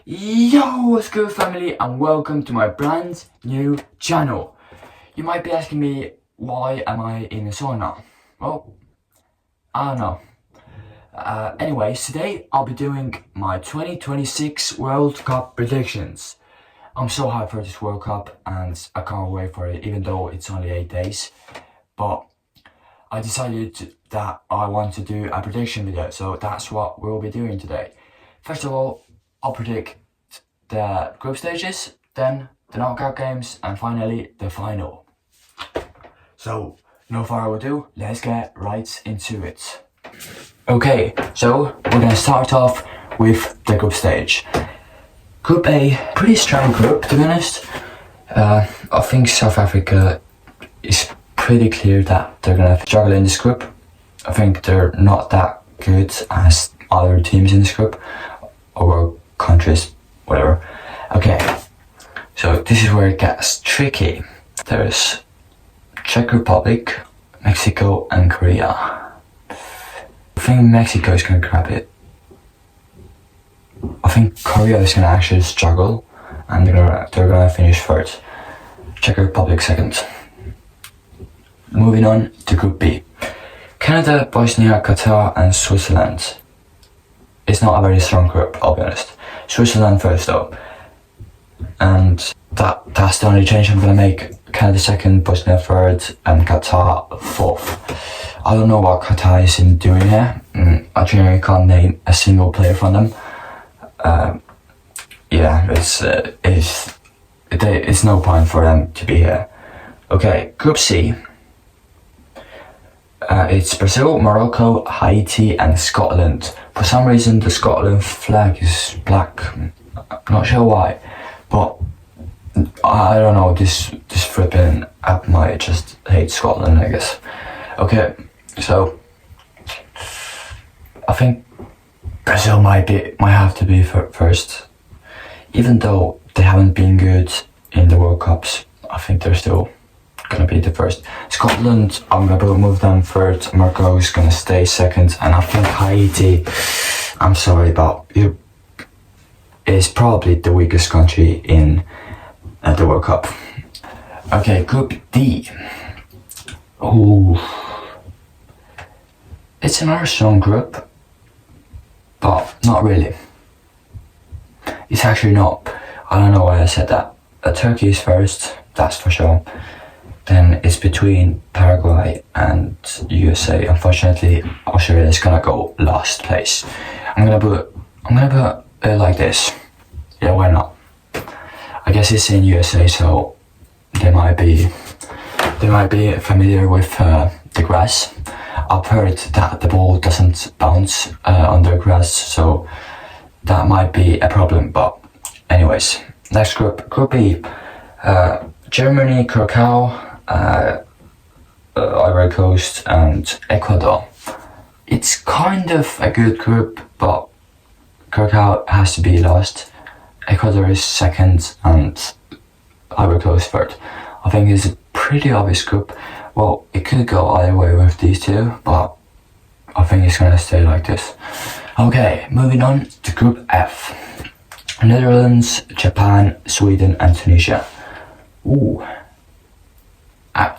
Yo, what's good family, and welcome to my brand new channel. You might be asking me, why am I in a sauna? Well, I don't know. Anyways, today I'll be doing my 2026 World Cup predictions. I'm so hyped for this World Cup and I can't wait for it, even though it's only 8 days. But I decided that I want to do a prediction video, so that's what we'll be doing today. First of all, I'll predict the group stages, then the knockout games, and finally the final. So, no further ado, let's get right into it. Okay, so we're gonna start off with the group stage. Group A, pretty strong group to be honest. I think South Africa is pretty clear that they're gonna struggle in this group. I think they're not that good as other teams in this group, or countries, whatever. Okay, so this is where it gets tricky. There's Czech Republic, Mexico, and Korea. I think Mexico is gonna grab it. I think Korea is gonna actually struggle, and they're gonna finish third. Czech Republic second. Moving on to Group B. Canada, Bosnia, Qatar, and Switzerland. It's not a very strong group, I'll be honest. Switzerland first though. And that's the only change I'm gonna make. Canada second, Bosnia third, and Qatar fourth. I don't know what Qatar is doing here. I genuinely can't name a single player from them. It's no point for them to be here. Okay, Group C. It's Brazil, Morocco, Haiti, and Scotland. For some reason, the Scotland flag is black. I'm not sure why, but I don't know. This flipping app might just hate Scotland, I guess. Okay, so I think Brazil might have to be first, even though they haven't been good in the World Cups. I think they're still gonna be the first. Scotland, I'm gonna move them third. Morocco is gonna stay second, and I think Haiti, I'm sorry, but it is probably the weakest country in the World Cup. Okay, Group D. Ooh, it's another strong group, but not really. It's actually not. I don't know why I said that. Turkey is first, that's for sure. Then it's between Paraguay and USA. Unfortunately, Australia is gonna go last place. I'm gonna put it like this. Yeah, why not? I guess it's in USA, so they might be familiar with the grass. I've heard that the ball doesn't bounce on the grass, so that might be a problem. But anyways, next group, Group E. Germany, Curacao, Ivory Coast, and Ecuador. It's kind of a good group, but Curacao has to be last. Ecuador is second, and Ivory Coast third. I think it's a pretty obvious group. Well, it could go either way with these two, but I think it's gonna stay like this. Okay, moving on to Group F. Netherlands, Japan, Sweden, and Tunisia. Ooh.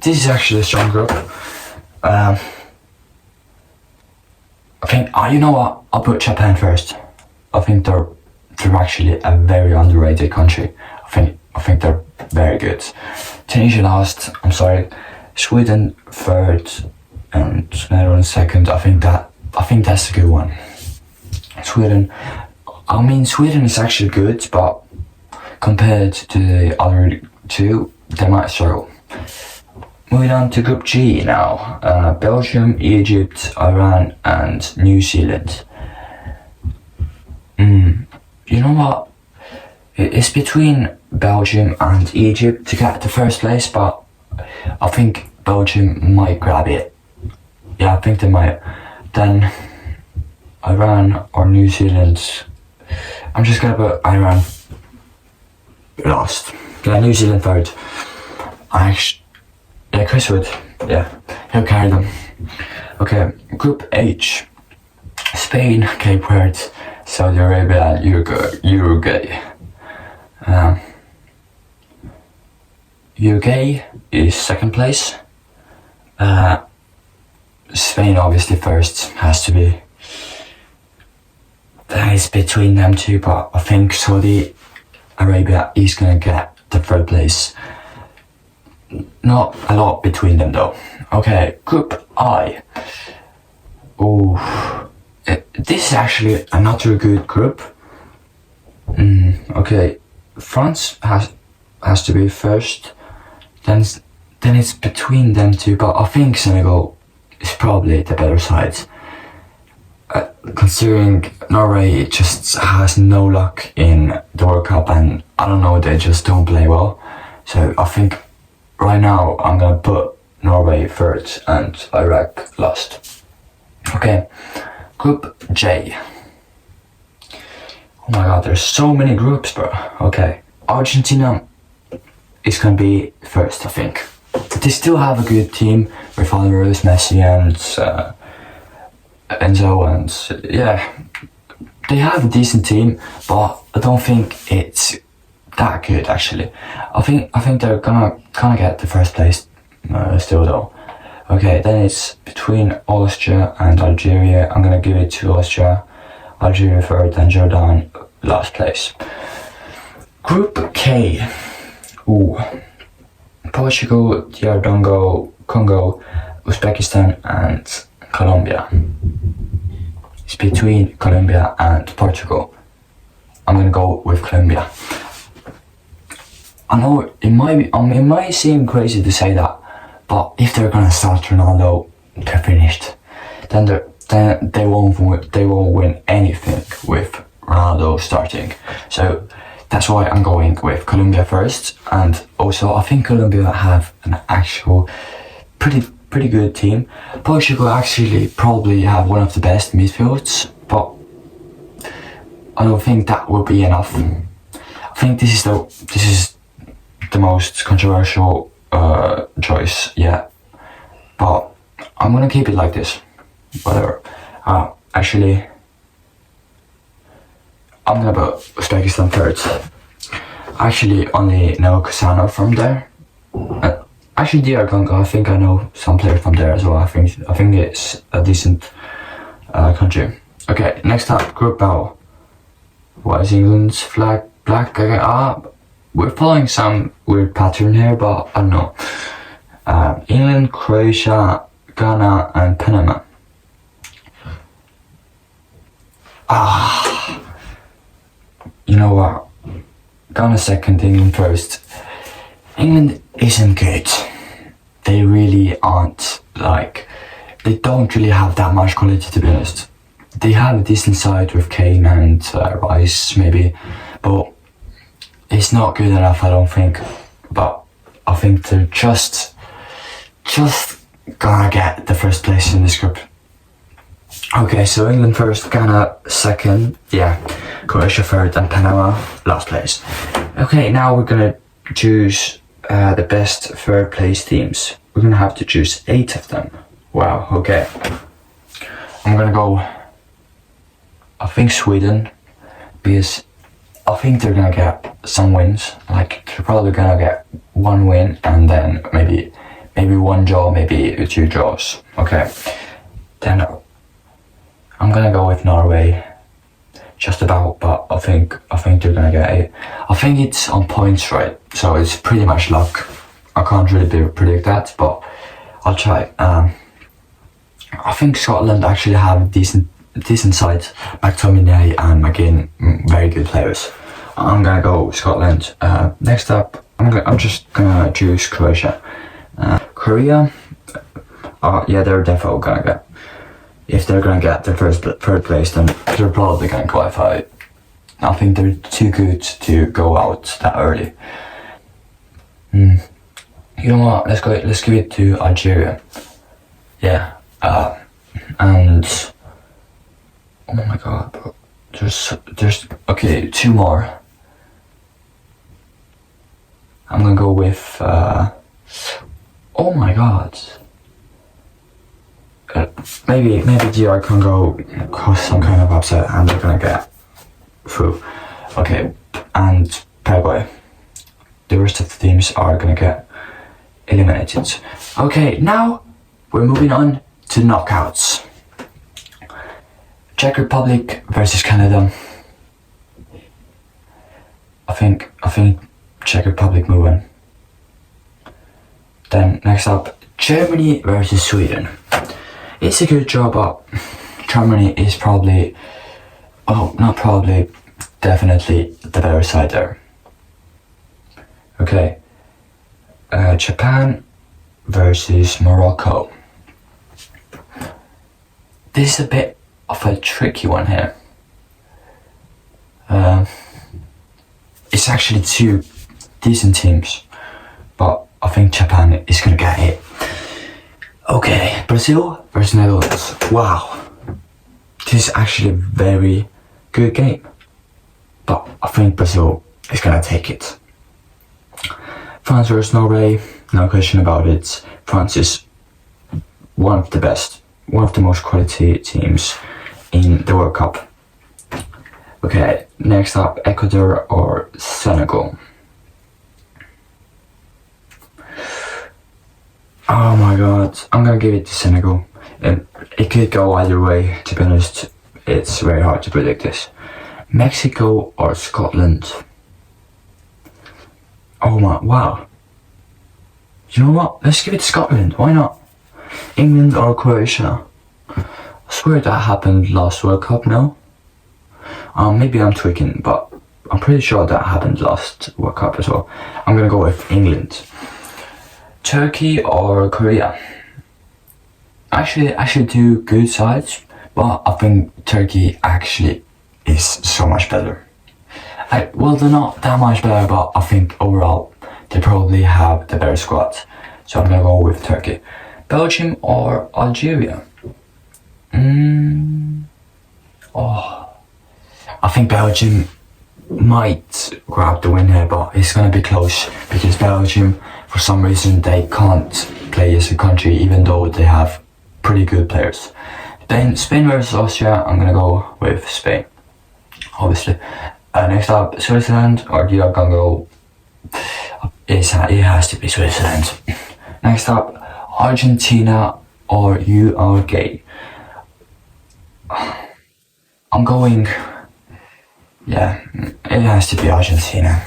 This is actually a strong group. I think, you know what? I'll put Japan first. I think they're actually a very underrated country. I think they're very good. Tunisia last, I'm sorry. Sweden third, and Netherlands second. I think that's a good one. Sweden is actually good, but compared to the other two, they might struggle. Moving on to Group G now. Belgium, Egypt, Iran, and New Zealand. You know what? It's between Belgium and Egypt to get the first place, but I think Belgium might grab it. Yeah, I think they might. Then Iran or New Zealand. I'm just gonna put Iran last. Yeah, New Zealand third. Yeah, Chris Wood. Yeah, he'll carry them. Okay, Group H. Spain, Cape Verde, Saudi Arabia and Uruguay. UK is second place. Spain obviously first, has to be. That is between them two, but I think Saudi Arabia is gonna get the third place. Not a lot between them though. Okay, Group I. Oh, this is actually another good group. Okay, France has to be first. Then it's between them two, but I think Senegal is probably the better side. Considering Norway just has no luck in the World Cup, and I don't know, they just don't play well. So I think right now I'm gonna put Norway third and Iraq last. Okay, Group J. Oh my god, there's so many groups, bro. Okay, Argentina is gonna be first, I think. They still have a good team with Alvarez, Messi, and Enzo, and yeah, they have a decent team, but I don't think it's that good actually. I think they're gonna get the first place still though. Okay, then it's between Austria and Algeria. I'm gonna give it to Austria, Algeria third, and Jordan last place. Group K. Ooh. Portugal, DR Congo, Uzbekistan, and Colombia. It's between Colombia and Portugal. I'm gonna go with Colombia. I know it might seem crazy to say that, but if they're gonna start Ronaldo, they're finished. Then they won't win anything with Ronaldo starting. So that's why I'm going with Colombia first, and also I think Colombia have an actual pretty good team. Portugal actually probably have one of the best midfields, but I don't think that will be enough. I think this is the most controversial choice yet, but I'm gonna keep it like this. Whatever. Actually, I'm gonna put Uzbekistan third. I actually only know Kusano from there. Actually, DR Congo, I think I know some players from there as well. I think it's a decent country. Okay, next up, Group L. Why is England's flag black? We're following some weird pattern here, but I don't know. England, Croatia, Ghana, and Panama. You know what? Ghana second, England first. England isn't good. They really aren't. They don't really have that much quality, to be honest. They have a decent side with Kane and Rice, maybe, but it's not good enough, I don't think. But I think they're just gonna get the first place in this group. Okay, so England first, Ghana second, Croatia third, and Panama last place. Okay, now we're gonna choose the best third place teams. We're gonna have to choose 8 of them. Wow, okay. I'm gonna go, I think Sweden, because I think they're gonna get some wins. They're probably gonna get 1 win and then maybe 1 draw, maybe 2 draws. Okay, then I'm gonna go with Norway, just about, but I think they're gonna get 8. I think it's on points, right? So it's pretty much luck. I can't really predict that, but I'll try. I think Scotland actually have a decent side. McTominay and McGinn, very good players. I'm gonna go Scotland. Next up, I'm just gonna choose Croatia. Korea, they're definitely gonna get. If they're gonna get the third place, then they're probably gonna qualify. I think they're too good to go out that early. You know what? Let's give it to Algeria. Yeah. And oh my god, bro. There's okay, 2 more. I'm gonna go with oh my god. Maybe DR Congo cause some kind of upset and they're gonna get through. Okay, and Paraguay. The rest of the teams are gonna get eliminated. Okay, now we're moving on to knockouts. Czech Republic versus Canada. I think Czech Republic moving. Then next up, Germany versus Sweden. It's a good job, but Germany is probably, not probably, definitely the better side there. Okay, Japan versus Morocco. This is a bit of a tricky one here. It's actually two decent teams, but I think Japan is gonna get it. Okay, Brazil versus Netherlands. Wow, this is actually a very good game, but I think Brazil is gonna take it. France versus Norway, no question about it. France is one of the best, one of the most quality teams in the World Cup. Okay, next up, Ecuador or Senegal. Oh my god, I'm gonna give it to Senegal. And it could go either way, to be honest. It's very hard to predict this. Mexico or Scotland? Oh my, wow. You know what? Let's give it to Scotland, why not? England or Croatia? I swear that happened last World Cup, no? Maybe I'm tweaking, but I'm pretty sure that happened last World Cup as well. I'm gonna go with England. Turkey or Korea? Actually two good sides, but I think Turkey actually is so much better. Well, they're not that much better, but I think overall they probably have the better squad. So I'm gonna go with Turkey. Belgium or Algeria? I think Belgium might grab the win here, but it's gonna be close because Belgium, for some reason, they can't play as a country even though they have pretty good players. Then Spain versus Austria, I'm gonna go with Spain, obviously. Next up, Switzerland or DR Congo. It has to be Switzerland. Next up, Argentina or Uruguay. I'm going, yeah, it has to be Argentina.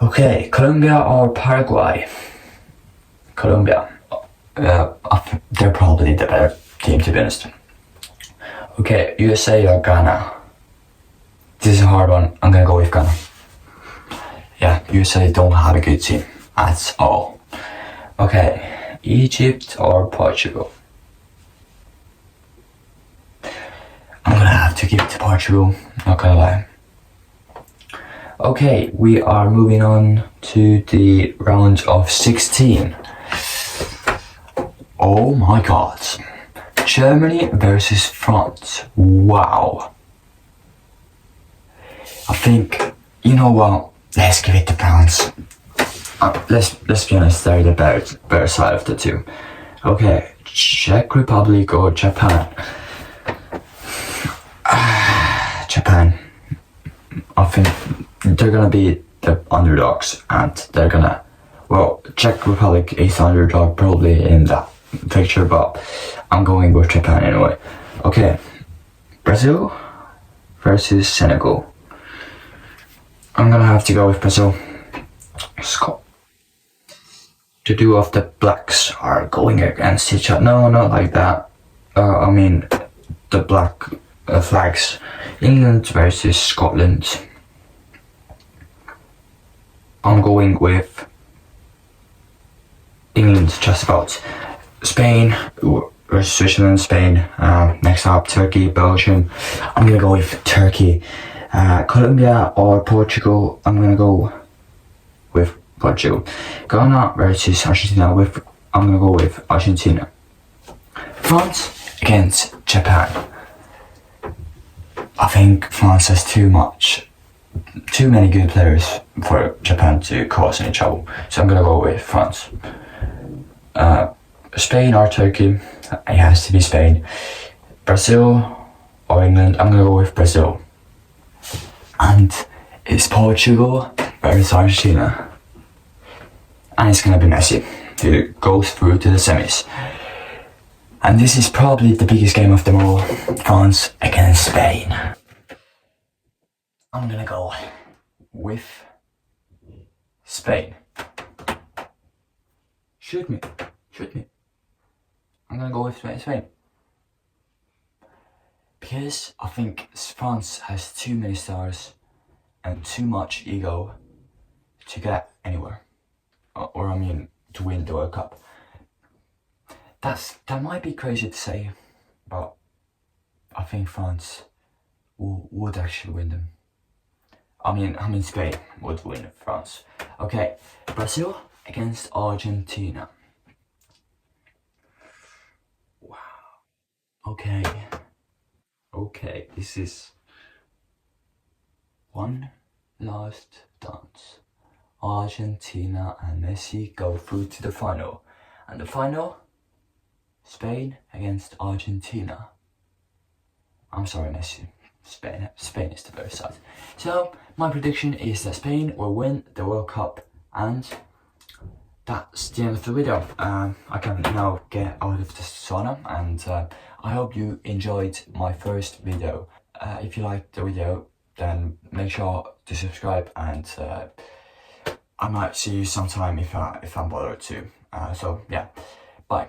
Okay, Colombia or Paraguay? Colombia. They're probably the better team, to be honest. Okay, USA or Ghana? This is a hard one. I'm gonna go with Ghana. Yeah, USA don't have a good team at all. Okay, Egypt or Portugal? I'm gonna have to give it to Portugal, not gonna lie. Okay, we are moving on to the round of 16. Oh my god. Germany versus France. Wow. I think, you know what, let's give it to France. Let's be honest, they're the better side of the two. Okay, Czech Republic or Japan? Japan. I think they're gonna be the underdogs and they're gonna, well, Czech Republic is underdog probably in that picture, but I'm going with Japan anyway. Okay, Brazil versus Senegal. I'm gonna have to go with Brazil. The two of the blacks are going against each other. No, not like that. I mean, the black flags. England versus Scotland. I'm going with England just about. Spain versus Switzerland, Spain. Next up, Turkey, Belgium. I'm gonna go with Turkey. Colombia or Portugal? I'm gonna go with Portugal. Ghana versus Argentina. I'm gonna go with Argentina. France against Japan. I think France has too many good players for Japan to cause any trouble. So I'm gonna go with France. Spain or Turkey? It has to be Spain. Brazil or England. I'm gonna go with Brazil. And it's Portugal versus Argentina. And it's gonna be Messi who goes through to the semis. And this is probably the biggest game of them all. France against Spain. I'm gonna go with Spain. Shoot me. I'm gonna go with Spain. Because I think France has too many stars and too much ego to get anywhere. Or I mean, to win the World Cup. That might be crazy to say, but I think France would actually win them. I mean Spain would win France. Okay, Brazil against Argentina. Wow. Okay, this is one last dance. Argentina and Messi go through to the final. And the final, Spain against Argentina. I'm sorry, Messi. Spain is the better side. So my prediction is that Spain will win the World Cup, and that's the end of the video. I can now get out of the sauna, and I hope you enjoyed my first video. If you liked the video, then make sure to subscribe, and I might see you sometime if I'm bothered to. So yeah, bye.